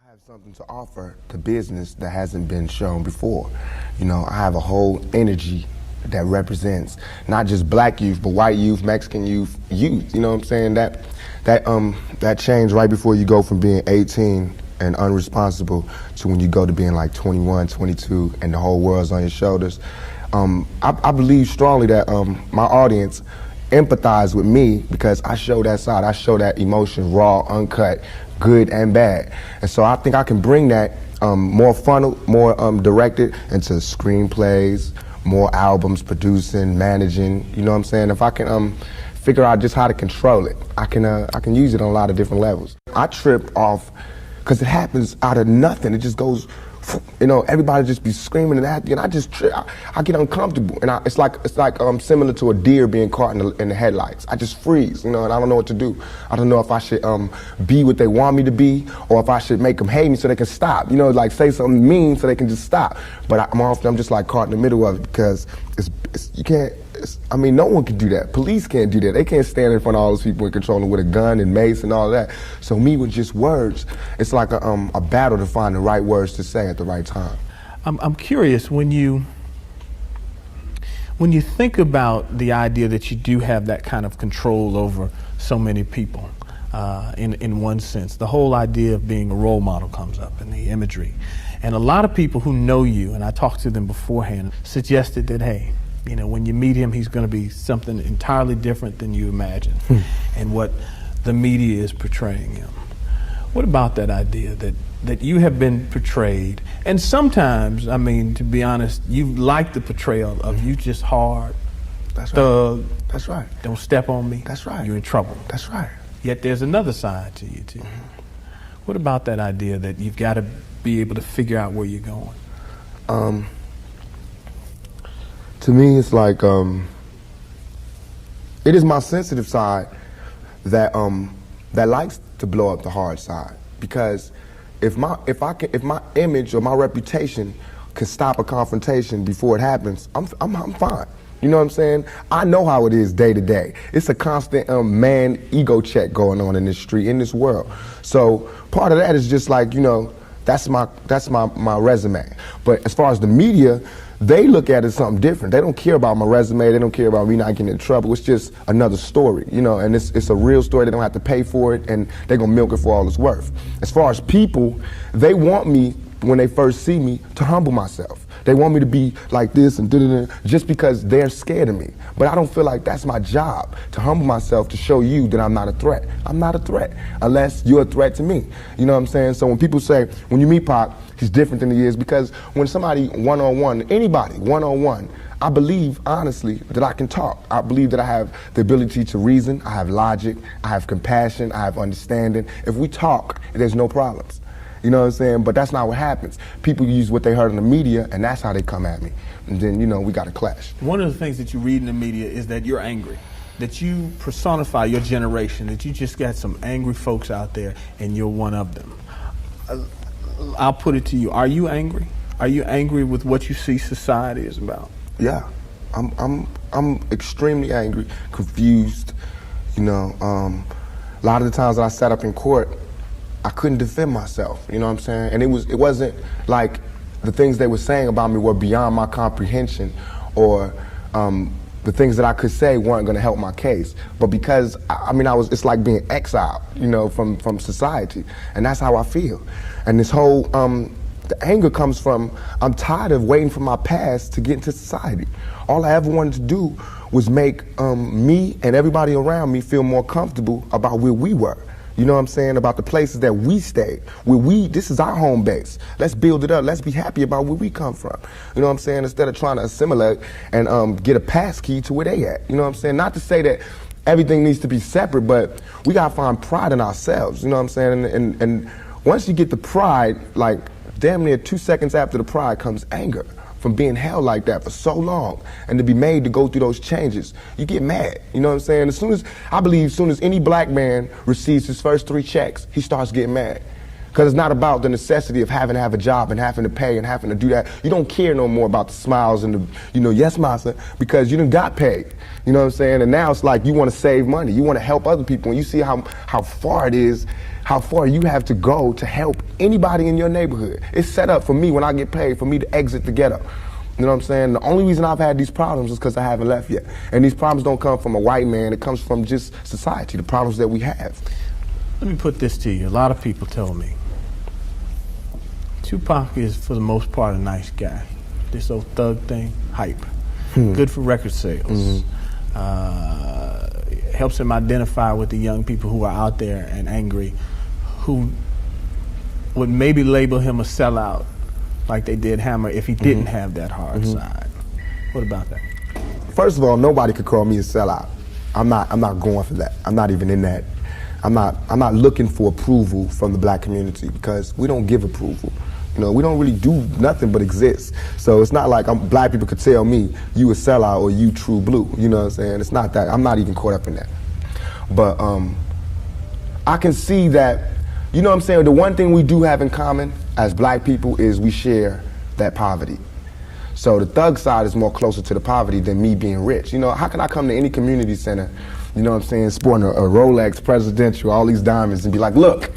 have something to offer to business that hasn't been shown before. You know, I have a whole energy that represents not just black youth, but white youth, Mexican youth. You know what I'm saying? That change right before you go from being 18 and unresponsible to when you go to being like 21, 22, and the whole world's on your shoulders. I believe strongly that my audience empathize with me because I show that side. I show that emotion raw, uncut, good and bad. And so I think I can bring that more funneled, more directed into screenplays, more albums, producing, managing. You know what I'm saying? If I can figure out just how to control it, I can use it on a lot of different levels. I trip off because it happens out of nothing. It just goes, you know, everybody just be screaming and acting, and I just trip. I get uncomfortable, and it's like similar to a deer being caught in the headlights. I just freeze, you know, and I don't know what to do. I don't know if I should be what they want me to be, or if I should make them hate me so they can stop. You know, like say something mean so they can just stop. But I'm just like caught in the middle of it because you can't. I mean, no one can do that. Police can't do that. They can't stand in front of all those people and control them with a gun and mace and all that. So me with just words, it's like a battle to find the right words to say at the right time. I'm curious, when you think about the idea that you do have that kind of control over so many people, in one sense, the whole idea of being a role model comes up in the imagery. And a lot of people who know you, and I talked to them beforehand, suggested that, hey, you know, when you meet him, he's going to be something entirely different than you imagine and what the media is portraying him. What about that idea that you have been portrayed? And sometimes, I mean, to be honest, you like the portrayal of you just hard, That's thug. Right. That's right. Don't step on me. That's right. You're in trouble. That's right. Yet there's another side to you, too. What about that idea that you've got to be able to figure out where you're going? To me, it's like it is my sensitive side that likes to blow up the hard side, because if my image or my reputation can stop a confrontation before it happens, I'm fine. You know what I'm saying? I know how it is day to day. It's a constant man ego check going on in this street, in this world. So part of that is just like, you know, that's my resume. But as far as the media, they look at it as something different. They don't care about my resume. They don't care about me not getting in trouble. It's just another story, you know, and it's a real story. They don't have to pay for it, and they're gonna milk it for all it's worth. As far as people, they want me, when they first see me, to humble myself. They want me to be like this and da-da-da, just because they're scared of me. But I don't feel like that's my job, to humble myself, to show you that I'm not a threat. I'm not a threat, unless you're a threat to me. You know what I'm saying? So when people say, when you meet Pac, he's different than he is, because when somebody one-on-one, anybody one-on-one, I believe, honestly, that I can talk. I believe that I have the ability to reason, I have logic, I have compassion, I have understanding. If we talk, there's no problems. You know what I'm saying? But that's not what happens. People use what they heard in the media, and that's how they come at me. And then, you know, we got to clash. One of the things that you read in the media is that you're angry, that you personify your generation, that you just got some angry folks out there, and you're one of them. I'll put it to you. Are you angry? Are you angry with what you see society is about? Yeah. I'm extremely angry, confused. You know, a lot of the times that I sat up in court, I couldn't defend myself, you know what I'm saying? And it wasn't like the things they were saying about me were beyond my comprehension, or the things that I could say weren't gonna help my case. But because, it's like being exiled, you know, from society. And that's how I feel. And this whole, the anger comes from, I'm tired of waiting for my past to get into society. All I ever wanted to do was make me and everybody around me feel more comfortable about where we were. You know what I'm saying? About the places that we stayed. This is our home base. Let's build it up. Let's be happy about where we come from. You know what I'm saying? Instead of trying to assimilate and get a pass key to where they at. You know what I'm saying? Not to say that everything needs to be separate, but we gotta find pride in ourselves. You know what I'm saying? And once you get the pride, like damn near 2 seconds after the pride comes anger. From being held like that for so long, and to be made to go through those changes, you get mad. You know what I'm saying? As soon as any black man receives his first 3 checks, he starts getting mad. Because it's not about the necessity of having to have a job and having to pay and having to do that. You don't care no more about the smiles and the, yes, massa, because you done got paid. You know what I'm saying? And now it's like you want to save money. You want to help other people. And you see how far it is, how far you have to go to help anybody in your neighborhood. It's set up for me when I get paid, for me to exit the ghetto. You know what I'm saying? The only reason I've had these problems is because I haven't left yet. And these problems don't come from a white man. It comes from just society, the problems that we have. Let me put this to you. A lot of people tell me Tupac is, for the most part, a nice guy. This old thug thing, hype. Good for record sales. Helps him identify with the young people who are out there and angry, who would maybe label him a sellout like they did Hammer if he didn't have that hard side. What about that? First of all, nobody could call me a sellout. I'm not going for that. I'm not even in that. I'm not looking for approval from the black community because we don't give approval. You know, we don't really do nothing but exist. So it's not like black people could tell me you a sellout or you true blue. You know what I'm saying? It's not that. I'm not even caught up in that. But I can see that, you know what I'm saying, the one thing we do have in common as black people is we share that poverty. So the thug side is more closer to the poverty than me being rich. You know, how can I come to any community center, you know what I'm saying, sporting a Rolex Presidential, all these diamonds, and be like, look,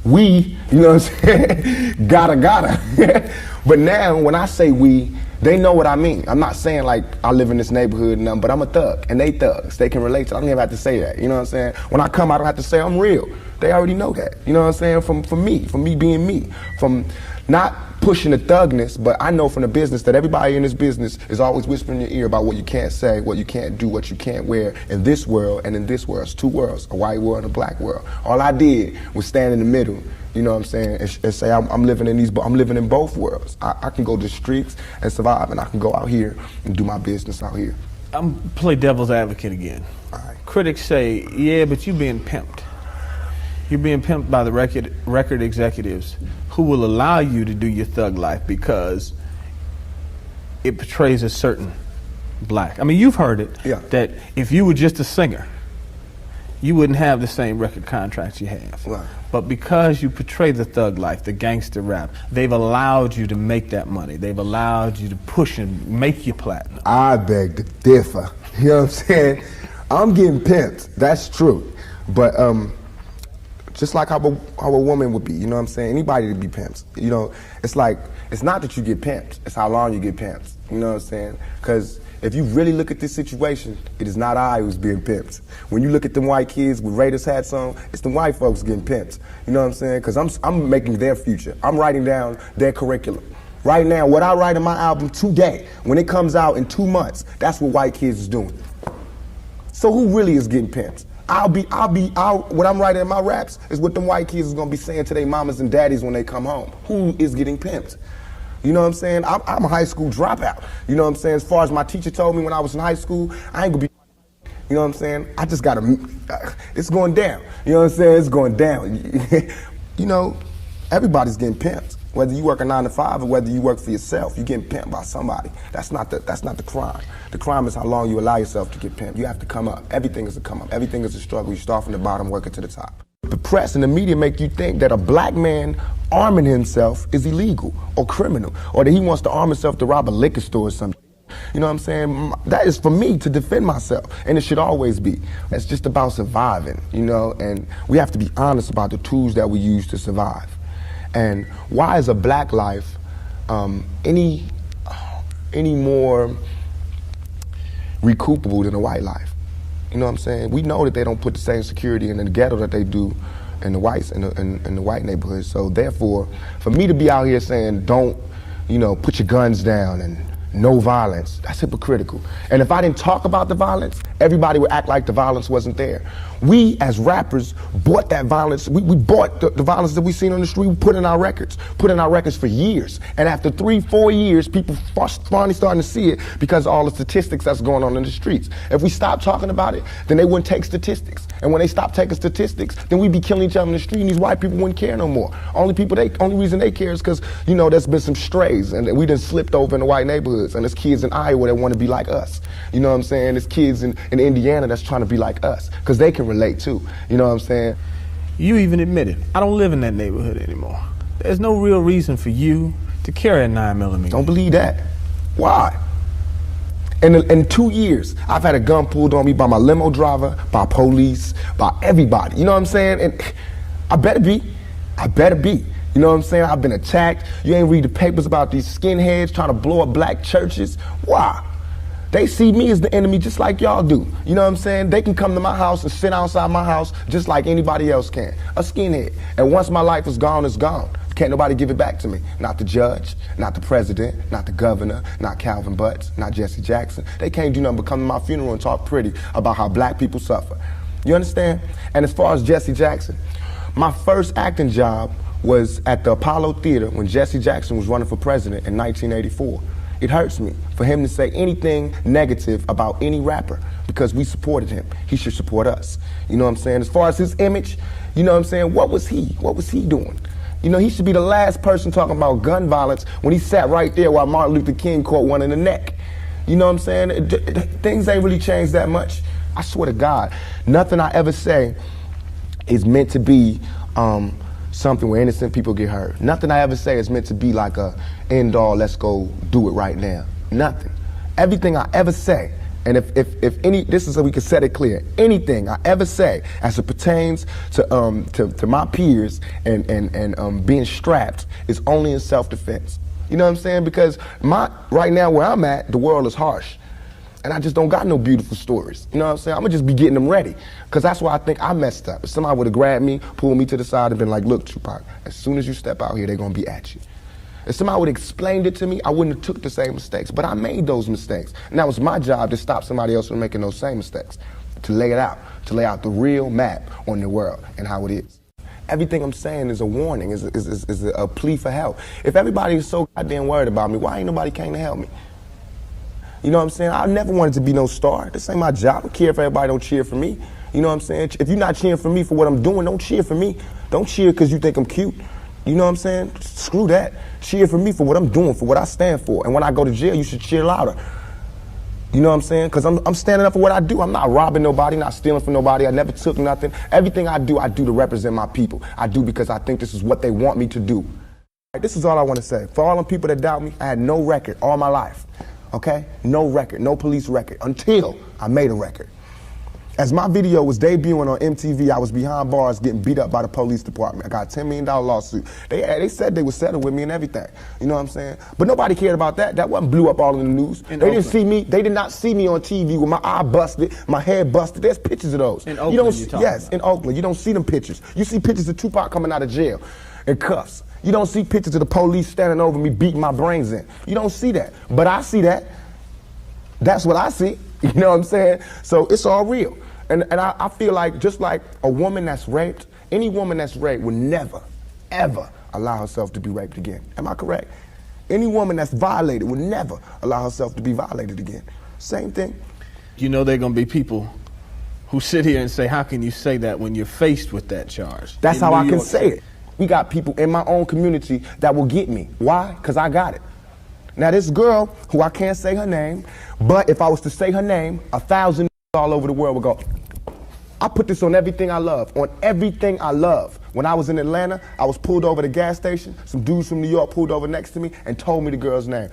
we, you know what I'm saying, gotta. But now when I say we, they know what I mean. I'm not saying like I live in this neighborhood and nothing, but I'm a thug, and they thugs. They can relate to it. I don't even have to say that, you know what I'm saying? When I come, I don't have to say I'm real. They already know that, you know what I'm saying? From me being me, from not pushing the thugness, but I know from the business that everybody in this business is always whispering in your ear about what you can't say, what you can't do, what you can't wear in this world and in this world. It's two worlds, a white world and a black world. All I did was stand in the middle, you know what I'm saying, and say I'm living in both worlds. I can go to the streets and survive, and I can go out here and do my business out here. I'm play devil's advocate again. All right. Critics say, yeah, but you're being pimped. You're being pimped by the record executives who will allow you to do your thug life because it portrays a certain black. I mean, you've heard it, yeah, that if you were just a singer, you wouldn't have the same record contracts you have. Right. But because you portray the thug life, the gangster rap, they've allowed you to make that money. They've allowed you to push and make your platinum. I beg to differ. You know what I'm saying? I'm getting pimped. That's true. But just like how a woman would be, you know what I'm saying? Anybody to be pimped. You know, it's like, it's not that you get pimped, it's how long you get pimped. You know what I'm saying? Because if you really look at this situation, it is not I who's being pimped. When you look at them white kids with Raiders hats on, it's the white folks getting pimped. You know what I'm saying? Because I'm making their future. I'm writing down their curriculum. Right now, what I write in my album today, when it comes out in 2 months, that's what white kids is doing. So who really is getting pimped? What I'm writing in my raps is what them white kids is gonna be saying to their mamas and daddies when they come home. Who is getting pimped? You know what I'm saying? I'm a high school dropout. You know what I'm saying? As far as my teacher told me when I was in high school, I ain't gonna be, you know what I'm saying? I just gotta, it's going down. You know what I'm saying? It's going down. You know, everybody's getting pimped. Whether you work a 9 to 5 or whether you work for yourself, you're getting pimped by somebody. That's not the crime. The crime is how long you allow yourself to get pimped. You have to come up. Everything is a come up. Everything is a struggle. You start from the bottom, working to the top. The press and the media make you think that a black man arming himself is illegal or criminal, or that he wants to arm himself to rob a liquor store or something. You know what I'm saying? That is for me to defend myself, and it should always be. It's just about surviving, you know, and we have to be honest about the tools that we use to survive. And why is a black life any more recoupable than a white life? You know what I'm saying? We know that they don't put the same security in the ghetto that they do in the whites in the white neighborhoods. So therefore, for me to be out here saying don't, you know, put your guns down and no violence, that's hypocritical. And if I didn't talk about the violence, everybody would act like the violence wasn't there. We, as rappers, bought that violence. We bought the violence that we seen on the street. We put in our records for years. And after 3-4 years, people finally starting to see it because of all the statistics that's going on in the streets. If we stop talking about it, then they wouldn't take statistics. And when they stop taking statistics, then we'd be killing each other in the street, and these white people wouldn't care no more. Only reason they care is because, you know, there's been some strays, and we done slipped over in the white neighborhoods, and there's kids in Iowa that want to be like us. You know what I'm saying? There's kids in Indiana that's trying to be like us, because they can relate too. You know what I'm saying? You even admitted, I don't live in that neighborhood anymore. There's no real reason for you to carry a 9mm. Don't believe that. Why? In 2 years, I've had a gun pulled on me by my limo driver, by police, by everybody. You know what I'm saying? And I better be. I better be. You know what I'm saying? I've been attacked. You ain't read the papers about these skinheads trying to blow up black churches. Why? They see me as the enemy just like y'all do. You know what I'm saying? They can come to my house and sit outside my house just like anybody else can. A skinhead. And once my life is gone, it's gone. Can't nobody give it back to me. Not the judge, not the president, not the governor, not Calvin Butts, not Jesse Jackson. They can't do nothing but come to my funeral and talk pretty about how black people suffer. You understand? And as far as Jesse Jackson, my first acting job was at the Apollo Theater when Jesse Jackson was running for president in 1984. It hurts me for him to say anything negative about any rapper because we supported him. He should support us. You know what I'm saying? As far as his image, you know what I'm saying? What was he? What was he doing? You know, he should be the last person talking about gun violence when he sat right there while Martin Luther King caught one in the neck. You know what I'm saying? Things ain't really changed that much. I swear to God, nothing I ever say is meant to be something where innocent people get hurt. Nothing I ever say is meant to be like a end all, let's go do it right now. Nothing. Everything I ever say, and if any, this is so we can set it clear, anything I ever say as it pertains to my peers and being strapped is only in self-defense. You know what I'm saying? Because right now where I'm at, the world is harsh. And I just don't got no beautiful stories. You know what I'm saying? I'm gonna just be getting them ready. Because that's why I think I messed up. If somebody would have grabbed me, pulled me to the side and been like, look, Tupac, as soon as you step out here, they're gonna be at you. If somebody would have explained it to me, I wouldn't have took the same mistakes. But I made those mistakes. And that was my job to stop somebody else from making those same mistakes. To lay it out. To lay out the real map on the world and how it is. Everything I'm saying is a warning, is a plea for help. If everybody is so goddamn worried about me, why ain't nobody came to help me? You know what I'm saying? I never wanted to be no star. This ain't my job. I don't care if everybody don't cheer for me. You know what I'm saying? If you're not cheering for me for what I'm doing, don't cheer for me. Don't cheer because you think I'm cute. You know what I'm saying? Screw that. Cheer for me for what I'm doing, for what I stand for. And when I go to jail, you should cheer louder. You know what I'm saying? Because I'm standing up for what I do. I'm not robbing nobody, not stealing from nobody. I never took nothing. Everything I do to represent my people. I do because I think this is what they want me to do. This is all I want to say. For all the people that doubt me, I had no record all my life. Okay? No record, no police record, until I made a record. As my video was debuting on MTV, I was behind bars getting beat up by the police department. I got a $10 million lawsuit. They said they would settle with me and everything. You know what I'm saying? But nobody cared about that. That wasn't blew up all in the news. They didn't see me. They did not see me on TV with my eye busted, my head busted. There's pictures of those. In Oakland, yes, in Oakland. You don't see them pictures. You see pictures of Tupac coming out of jail in cuffs. You don't see pictures of the police standing over me beating my brains in. You don't see that. But I see that. That's what I see. You know what I'm saying? So it's all real. And I feel like just like a woman that's raped, any woman that's raped would never, ever allow herself to be raped again. Am I correct? Any woman that's violated would never allow herself to be violated again. Same thing. You know there are going to be people who sit here and say, how can you say that when you're faced with that charge? That's how I can say it. We got people in my own community that will get me. Why? Because I got it. Now this girl, who I can't say her name, but if I was to say her name, 1,000 all over the world would go, I put this on everything I love, on everything I love. When I was in Atlanta, I was pulled over at the gas station. Some dudes from New York pulled over next to me and told me the girl's name.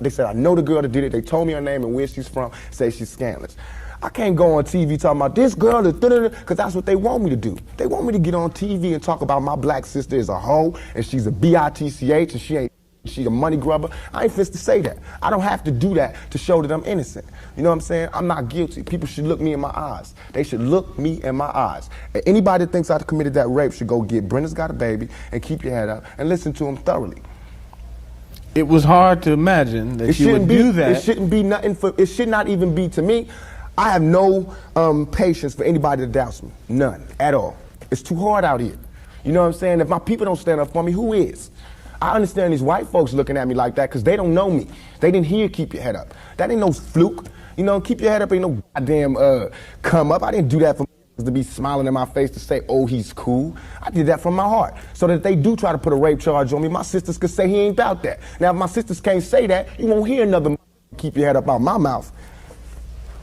They said, I know the girl that did it. They told me her name and where she's from, say she's scandalous. I can't go on TV talking about this girl is because that's what they want me to do. They want me to get on TV and talk about my black sister is a hoe and she's a bitch and she's a money grubber. I ain't fit to say that. I don't have to do that to show that I'm innocent. You know what I'm saying? I'm not guilty. People should look me in my eyes. They should look me in my eyes. And anybody that thinks I committed that rape should go get Brenda's Got a Baby and keep your head up and listen to him thoroughly. It was hard to imagine that you would do that. It shouldn't be nothing it should not even be to me. I have no patience for anybody that doubts me. None at all. It's too hard out here. You know what I'm saying? If my people don't stand up for me, who is? I understand these white folks looking at me like that because they don't know me. They didn't hear keep your head up. That ain't no fluke. You know, keep your head up ain't no goddamn come up. I didn't do that for to be smiling in my face to say, oh, he's cool. I did that from my heart. So that if they do try to put a rape charge on me, my sisters could say he ain't about that. Now, if my sisters can't say that, you won't hear another keep your head up out my mouth.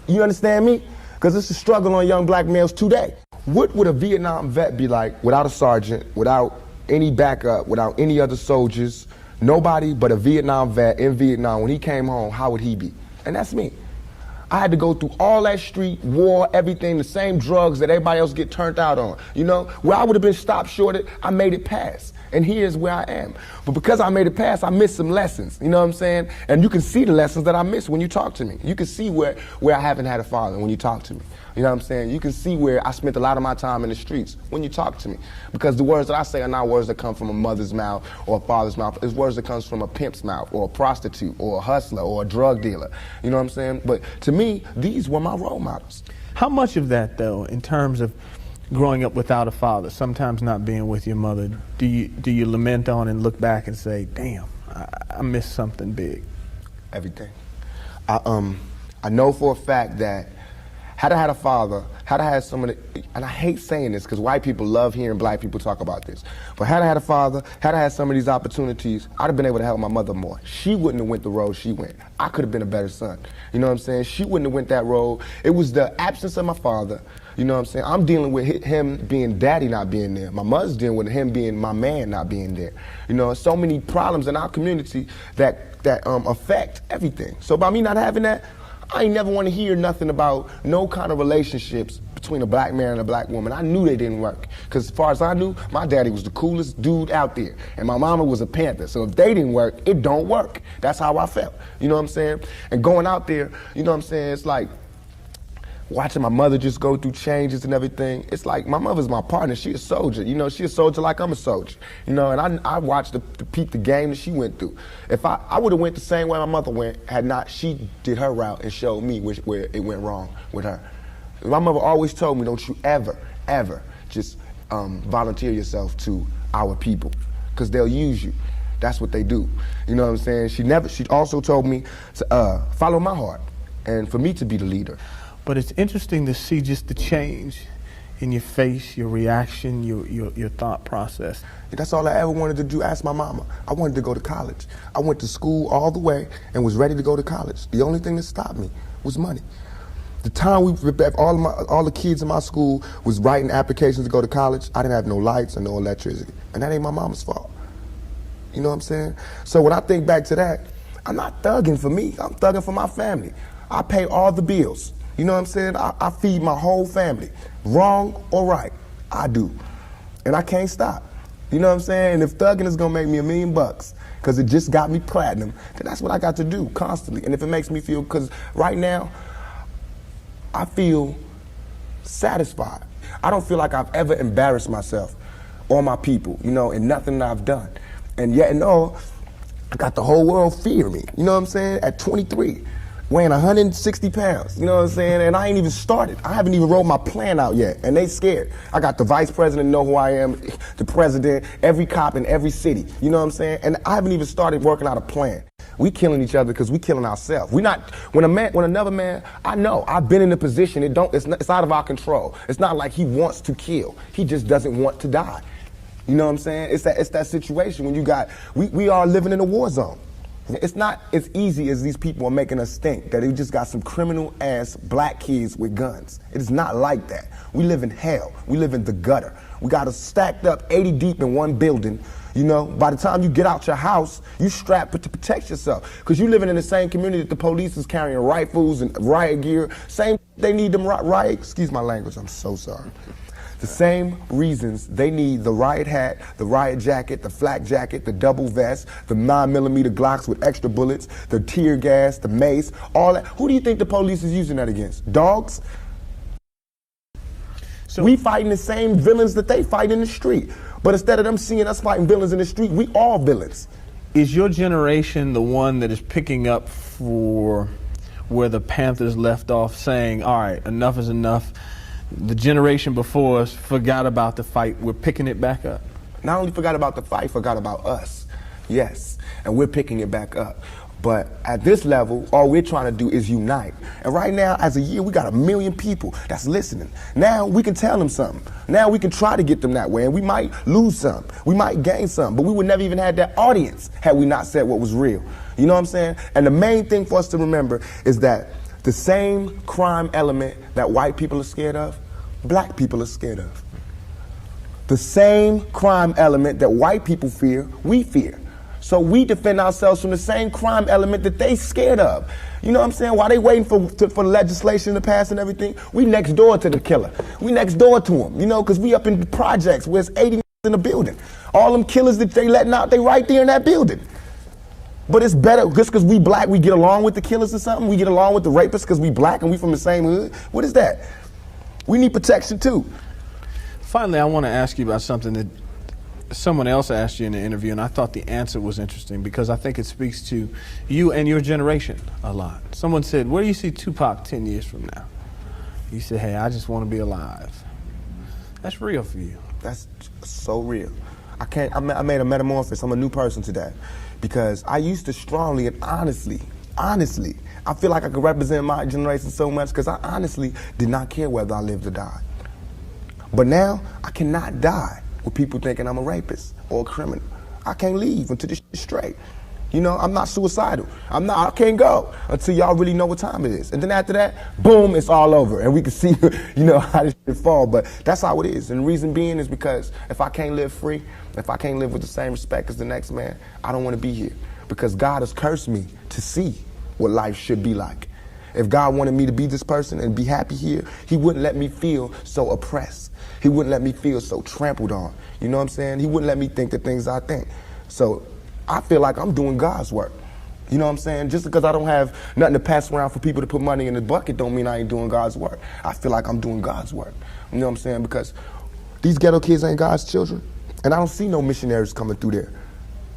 You understand me? Because it's a struggle on young black males today. What would a Vietnam vet be like without a sergeant, without any backup, without any other soldiers, nobody but a Vietnam vet in Vietnam? When he came home, how would he be? And that's me. I had to go through all that street, war, everything, the same drugs that everybody else get turned out on. You know, where I would have been stopped shorted, I made it past. And here's where I am. But because I made it past, I missed some lessons. You know what I'm saying? And you can see the lessons that I missed when you talk to me. You can see where I haven't had a father when you talk to me. You know what I'm saying? You can see where I spent a lot of my time in the streets when you talk to me. Because the words that I say are not words that come from a mother's mouth or a father's mouth. It's words that comes from a pimp's mouth or a prostitute or a hustler or a drug dealer. You know what I'm saying? But to me, these were my role models. How much of that, though, in terms of growing up without a father, sometimes not being with your mother, do you lament on and look back and say, damn, I missed something big? Everything. I know for a fact that had I had a father, had I had somebody, and I hate saying this because white people love hearing black people talk about this, but had I had a father, had I had some of these opportunities, I'd have been able to help my mother more. She wouldn't have went the road she went. I could have been a better son. You know what I'm saying? She wouldn't have went that road. It was the absence of my father. You know what I'm saying? I'm dealing with him being daddy not being there. My mother's dealing with him being my man not being there. You know, so many problems in our community that affect everything. So by me not having that, I ain't never want to hear nothing about no kind of relationships between a black man and a black woman. I knew they didn't work. Because as far as I knew, my daddy was the coolest dude out there. And my mama was a Panther. So if they didn't work, it don't work. That's how I felt. You know what I'm saying? And going out there, you know what I'm saying? It's like watching my mother just go through changes and everything. It's like my mother's my partner. She a soldier. You know, she a soldier like I'm a soldier. You know, and I watched the peep the game that she went through. If I would have went the same way my mother went, had not she did her route and showed me where it went wrong with her. My mother always told me, don't you ever, ever just volunteer yourself to our people, because they'll use you. That's what they do. You know what I'm saying? She also told me to follow my heart and for me to be the leader. But it's interesting to see just the change in your face, your reaction, your thought process. That's all I ever wanted to do. Ask my mama. I wanted to go to college. I went to school all the way and was ready to go to college. The only thing that stopped me was money. The time all the kids in my school was writing applications to go to college, I didn't have no lights or no electricity. And that ain't my mama's fault. You know what I'm saying? So when I think back to that, I'm not thugging for me. I'm thugging for my family. I pay all the bills. You know what I'm saying? I feed my whole family. Wrong or right, I do. And I can't stop. You know what I'm saying? And if thugging is gonna make me $1 million, because it just got me platinum, then that's what I got to do constantly. And if it makes me feel, because right now, I feel satisfied. I don't feel like I've ever embarrassed myself or my people, you know, in nothing that I've done. And yet and all, I got the whole world fearing me. You know what I'm saying? At 23. Weighing 160 pounds, you know what I'm saying? And I ain't even started. I haven't even wrote my plan out yet, and they scared. I got the vice president know who I am, the president, every cop in every city, you know what I'm saying? And I haven't even started working out a plan. We killing each other because we killing ourselves. We not, when another man, I know, I've been in a position, it's out of our control. It's not like he wants to kill. He just doesn't want to die. You know what I'm saying? It's that situation when you got, we are living in a war zone. It's not as easy as these people are making us think, that they just got some criminal-ass black kids with guns. It is not like that. We live in hell. We live in the gutter. We got us stacked up 80 deep in one building. You know, by the time you get out your house, you strapped to protect yourself. Because you living in the same community that the police is carrying rifles and riot gear. Same, they need them riot, excuse my language, I'm so sorry. The same reasons they need the riot hat, the riot jacket, the flak jacket, the double vest, the 9mm Glocks with extra bullets, the tear gas, the mace, all that. Who do you think the police is using that against? Dogs? So we fighting the same villains that they fight in the street. But instead of them seeing us fighting villains in the street, we all villains. Is your generation the one that is picking up for where the Panthers left off, saying, all right, enough is enough? The generation before us forgot about the fight. We're picking it back up. Not only forgot about the fight, forgot about us. Yes, and we're picking it back up. But at this level, all we're trying to do is unite. And right now, as a year, we got 1 million people that's listening. Now we can tell them something. Now we can try to get them that way, and we might lose some. We might gain some, but we would never even have that audience had we not said what was real. You know what I'm saying? And the main thing for us to remember is that the same crime element that white people are scared of, black people are scared of. The same crime element that white people fear, we fear. So we defend ourselves from the same crime element that they scared of. You know what I'm saying? While they waiting for legislation to pass and everything, we next door to the killer. We next door to him, you know, because we up in the projects where it's 80 in the building. All them killers that they letting out, they right there in that building. But it's better, just because we black, we get along with the killers or something? We get along with the rapists because we black and we from the same hood? What is that? We need protection too. Finally, I want to ask you about something that someone else asked you in the interview, and I thought the answer was interesting because I think it speaks to you and your generation a lot. Someone said, where do you see Tupac 10 years from now? You said, hey, I just want to be alive. That's real for you. That's so real. I made a metamorphosis. I'm a new person today because I used to strongly and honestly, I feel like I could represent my generation so much because I honestly did not care whether I lived or died. But now I cannot die with people thinking I'm a rapist or a criminal. I can't leave until this shit's straight. You know, I'm not suicidal. I can't go until y'all really know what time it is. And then after that, boom, it's all over. And we can see, you know, how this shit fall. But that's how it is. And the reason being is because if I can't live free, if I can't live with the same respect as the next man, I don't want to be here. Because God has cursed me to see what life should be like. If God wanted me to be this person and be happy here, he wouldn't let me feel so oppressed. He wouldn't let me feel so trampled on. You know what I'm saying? He wouldn't let me think the things I think. So I feel like I'm doing God's work. You know what I'm saying? Just because I don't have nothing to pass around for people to put money in the bucket don't mean I ain't doing God's work. I feel like I'm doing God's work. You know what I'm saying? Because these ghetto kids ain't God's children. And I don't see no missionaries coming through there.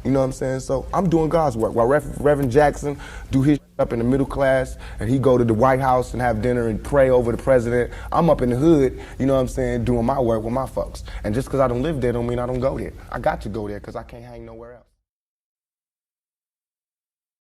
You know what I'm saying? So I'm doing God's work. While Reverend Jackson do his up in the middle class and he go to the White House and have dinner and pray over the president, I'm up in the hood, you know what I'm saying, doing my work with my folks. And just because I don't live there don't mean I don't go there. I got to go there because I can't hang nowhere else.